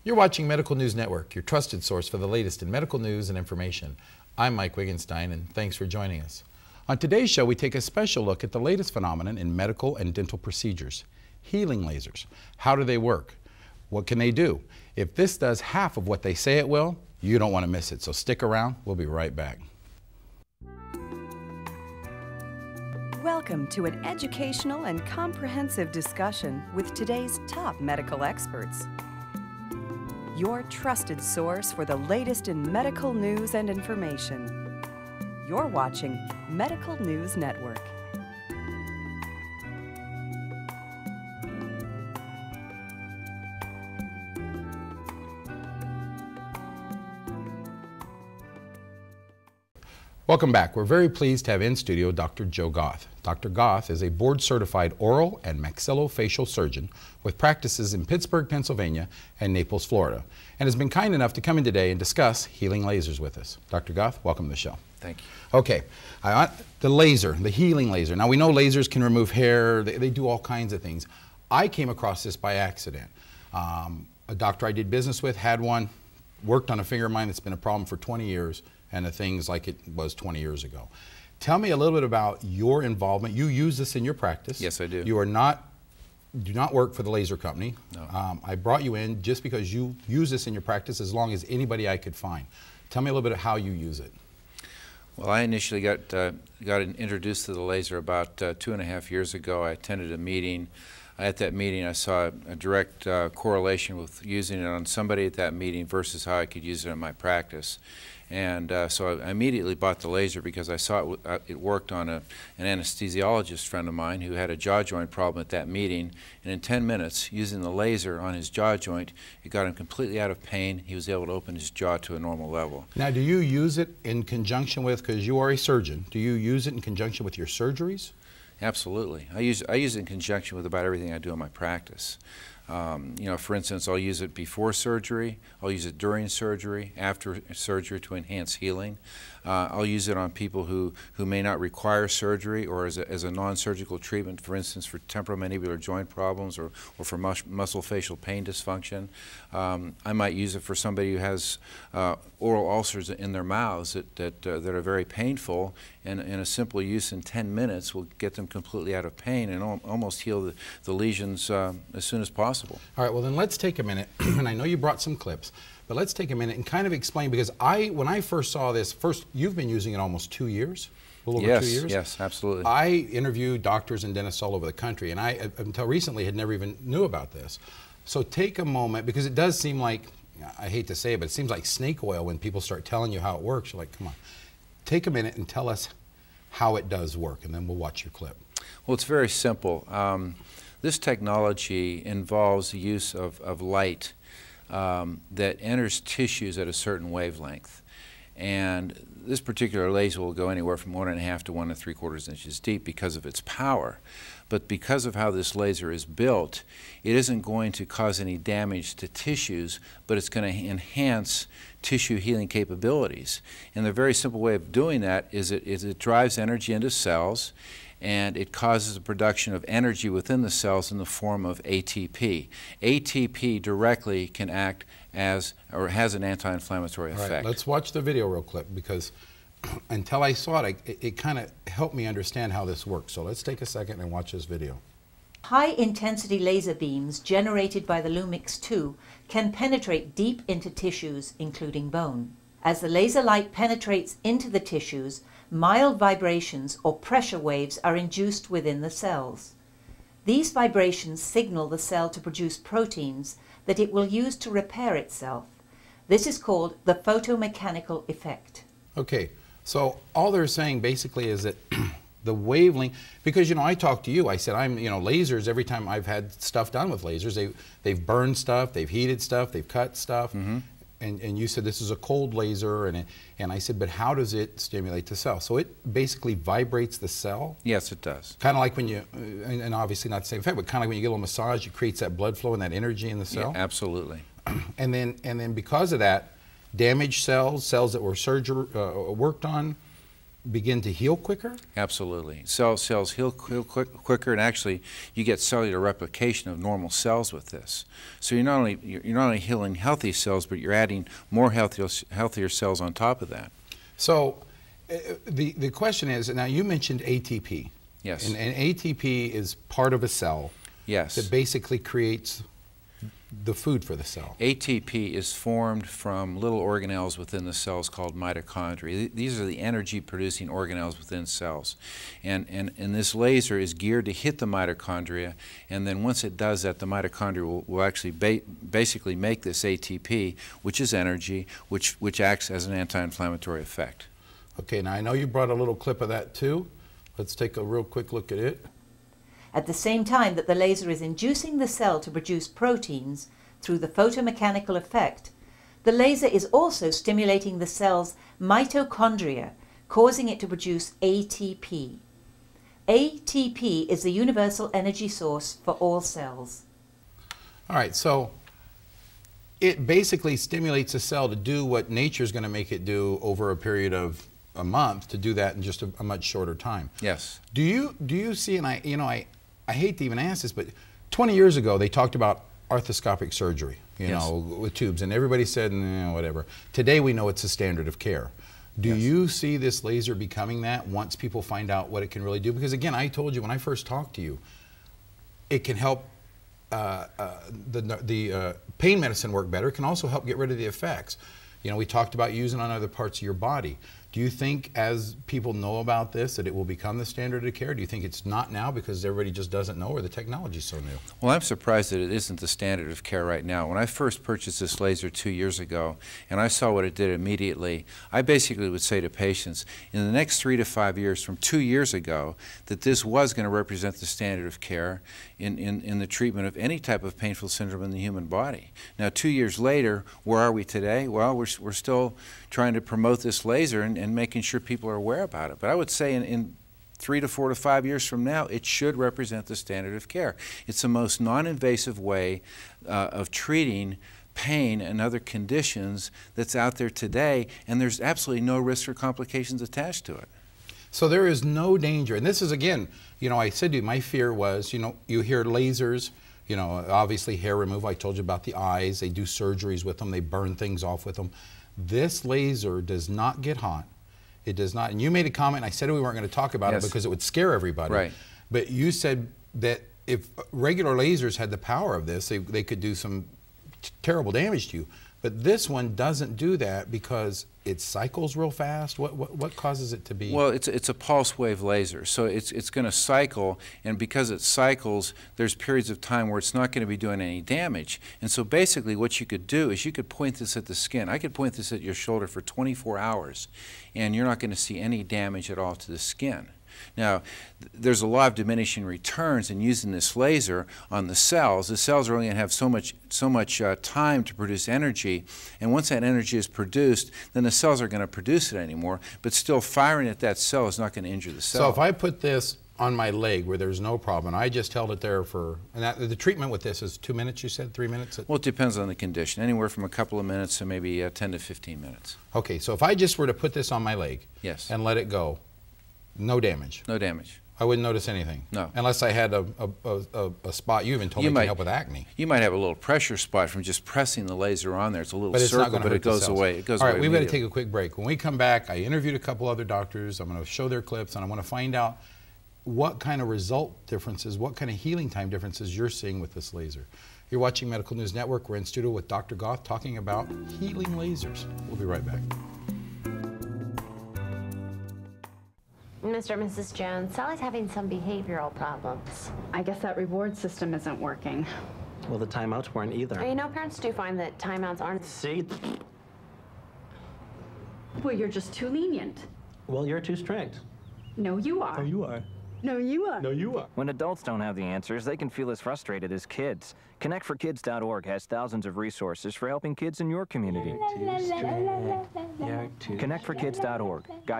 You're watching Medical News Network, your trusted source for the latest in medical news and information. I'm Mike Wittgenstein, and thanks for joining us. On today's show, we take a special look at the latest phenomenon in medical and dental procedures, healing lasers. How do they work? What can they do? If this does half of what they say it will, you don't want to miss it, so stick around. We'll be right back. Welcome to an educational and comprehensive discussion with today's top medical experts. Your trusted source for the latest in medical news and information. You're watching Medical News Network. Welcome back. We're very pleased to have in studio Dr. Joe Goth. Dr. Goth is a board-certified oral and maxillofacial surgeon with practices in Pittsburgh, Pennsylvania and Naples, Florida, and has been kind enough to come in today and discuss healing lasers with us. Dr. Goth, welcome to the show. Thank you. Okay, the laser, the healing laser. Now we know lasers can remove hair, they do all kinds of things. I came across this by accident. A doctor I did business with had one, worked on a finger of mine that's been a problem for 20 years, and the thing's like it was 20 years ago. Tell me a little bit about your involvement. You use this in your practice. Yes, I do. You do not work for the laser company. No. I brought you in just because you use this in your practice as long as anybody I could find. Tell me a little bit of how you use it. Well, I initially got introduced to the laser about 2.5 years ago. I attended a meeting. At that meeting, I saw a direct correlation with using it on somebody at that meeting versus how I could use it in my practice. And so I immediately bought the laser because I saw it worked on an anesthesiologist friend of mine who had a jaw joint problem at that meeting. And in 10 minutes, using the laser on his jaw joint, it got him completely out of pain. He was able to open his jaw to a normal level. Now, do you use it in conjunction with, because you are a surgeon, do you use it in conjunction with your surgeries? Absolutely. I use it in conjunction with about everything I do in my practice. You know, for instance, I'll use it before surgery, I'll use it during surgery, after surgery to enhance healing. I'll use it on people who may not require surgery or as a non-surgical treatment, for instance, for temporomandibular joint problems or for muscle facial pain dysfunction. I might use it for somebody who has oral ulcers in their mouths that are very painful, and a simple use in 10 minutes will get them completely out of pain and almost heal the lesions as soon as possible. All right, well then let's take a minute, and I know you brought some clips, but let's take a minute and kind of explain, because when I first saw this, you've been using it almost 2 years? A little over 2 years? Yes, absolutely. I interviewed doctors and dentists all over the country, and I, until recently, had never even knew about this. So take a moment, because it does seem like, I hate to say it, but it seems like snake oil when people start telling you how it works. You're like, come on. Take a minute and tell us how it does work, and then we'll watch your clip. Well, it's very simple. This technology involves the use of light that enters tissues at a certain wavelength. And this particular laser will go anywhere from 1.5 to 1 3/4 inches deep because of its power. But because of how this laser is built, it isn't going to cause any damage to tissues, but it's going to enhance tissue healing capabilities. And the very simple way of doing that is it drives energy into cells, and it causes the production of energy within the cells in the form of ATP. ATP directly can act as, or has an anti-inflammatory effect. All right, let's watch the video real quick, because until I saw it, it kind of helped me understand how this works. So let's take a second and watch this video. High-intensity laser beams generated by the Lumix 2 can penetrate deep into tissues, including bone. As the laser light penetrates into the tissues, mild vibrations or pressure waves are induced within the cells. These vibrations signal the cell to produce proteins that it will use to repair itself. This is called the photomechanical effect. Okay, so all they're saying basically is that the wavelength, because you know, I talked to you, I said, lasers, every time I've had stuff done with lasers, they've burned stuff, they've heated stuff, they've cut stuff. Mm-hmm. And you said this is a cold laser, and I said, but how does it stimulate the cell? So it basically vibrates the cell? Yes, it does. Kind of like when you, and obviously not the same effect, but kind of like when you get a little massage, it creates that blood flow and that energy in the cell? Yeah, absolutely. And then because of that, damaged cells that were worked on, begin to heal quicker? Absolutely. Cells heal quicker, and actually you get cellular replication of normal cells with this. So you're not only healing healthy cells, but you're adding more healthier cells on top of that. So the question is, now you mentioned ATP. Yes. And ATP is part of a cell. Yes. That basically creates the food for the cell. ATP is formed from little organelles within the cells called mitochondria. These are the energy-producing organelles within cells. And this laser is geared to hit the mitochondria, and then once it does that, the mitochondria will actually basically make this ATP, which is energy, which acts as an anti-inflammatory effect. Okay, now I know you brought a little clip of that too. Let's take a real quick look at it. At the same time that the laser is inducing the cell to produce proteins through the photomechanical effect, the laser is also stimulating the cell's mitochondria, causing it to produce ATP. ATP is the universal energy source for all cells. All right, so it basically stimulates a cell to do what nature's going to make it do over a period of a month, to do that in just a much shorter time. Yes. Do you see, and I hate to even ask this, but 20 years ago they talked about arthroscopic surgery, you Yes. know, with tubes, and everybody said, nah, whatever. Today we know it's a standard of care. Do Yes. you see this laser becoming that once people find out what it can really do? Because again, I told you when I first talked to you, it can help the pain medicine work better. It can also help get rid of the effects. You know, we talked about using on other parts of your body. Do you think as people know about this that it will become the standard of care? Do you think it's not now because everybody just doesn't know, or the technology's so new? Well, I'm surprised that it isn't the standard of care right now. When I first purchased this laser 2 years ago and I saw what it did immediately, I basically would say to patients, in the next 3 to 5 years from 2 years ago, that this was going to represent the standard of care in the treatment of any type of painful syndrome in the human body. Now, 2 years later, where are we today? Well, we're still trying to promote this laser and making sure people are aware about it. But I would say in 3 to 4 to 5 years from now, it should represent the standard of care. It's the most non-invasive way of treating pain and other conditions that's out there today, and there's absolutely no risk or complications attached to it. So there is no danger, and this is, again, you know, I said to you, my fear was, you know, you hear lasers, you know, obviously hair removal. I told you about the eyes. They do surgeries with them. They burn things off with them. This laser does not get hot. It does not. And you made a comment, and I said we weren't going to talk about Yes. it because it would scare everybody. Right. But you said that if regular lasers had the power of this, they could do some terrible damage to you. But this one doesn't do that because it cycles real fast. What causes it to be? Well, it's a pulse wave laser, so it's going to cycle, and because it cycles, there's periods of time where it's not going to be doing any damage. And so basically what you could do is you could point this at the skin. I could point this at your shoulder for 24 hours, and you're not going to see any damage at all to the skin. Now, there's a law of diminishing returns in using this laser on the cells. The cells are only going to have so much time to produce energy, and once that energy is produced, then the cells are going to produce it anymore, but still firing at that cell is not going to injure the cell. So if I put this on my leg where there's no problem, I just held it there for, and the treatment with this is 2 minutes, you said, 3 minutes? Well, it depends on the condition, anywhere from a couple of minutes to maybe 10 to 15 minutes. Okay, so if I just were to put this on my leg Yes. and let it go, no damage. No damage. I wouldn't notice anything. No. Unless I had a spot. You even told me it can help with acne. You might have a little pressure spot from just pressing the laser on there. It's a little But it's not circle, going to but hurt it goes the cells. away. It goes All away. right, we've got to immediately. take a quick break. When we come back, I interviewed a couple other doctors. I'm going to show their clips, and I want to find out what kind of result differences, what kind of healing time differences you're seeing with this laser. You're watching Medical News Network. We're in studio with Dr. Goth talking about healing lasers. We'll be right back. Mr. and Mrs. Jones, Sally's having some behavioral problems. I guess that reward system isn't working. Well, the timeouts weren't either. You know, parents do find that timeouts aren't... See? Well, you're just too lenient. Well, you're too strict. No, you are. Oh, you are. No, you are. No, you are. When adults don't have the answers, they can feel as frustrated as kids. ConnectForKids.org has thousands of resources for helping kids in your community. You're too strict. ConnectForKids.org. Guide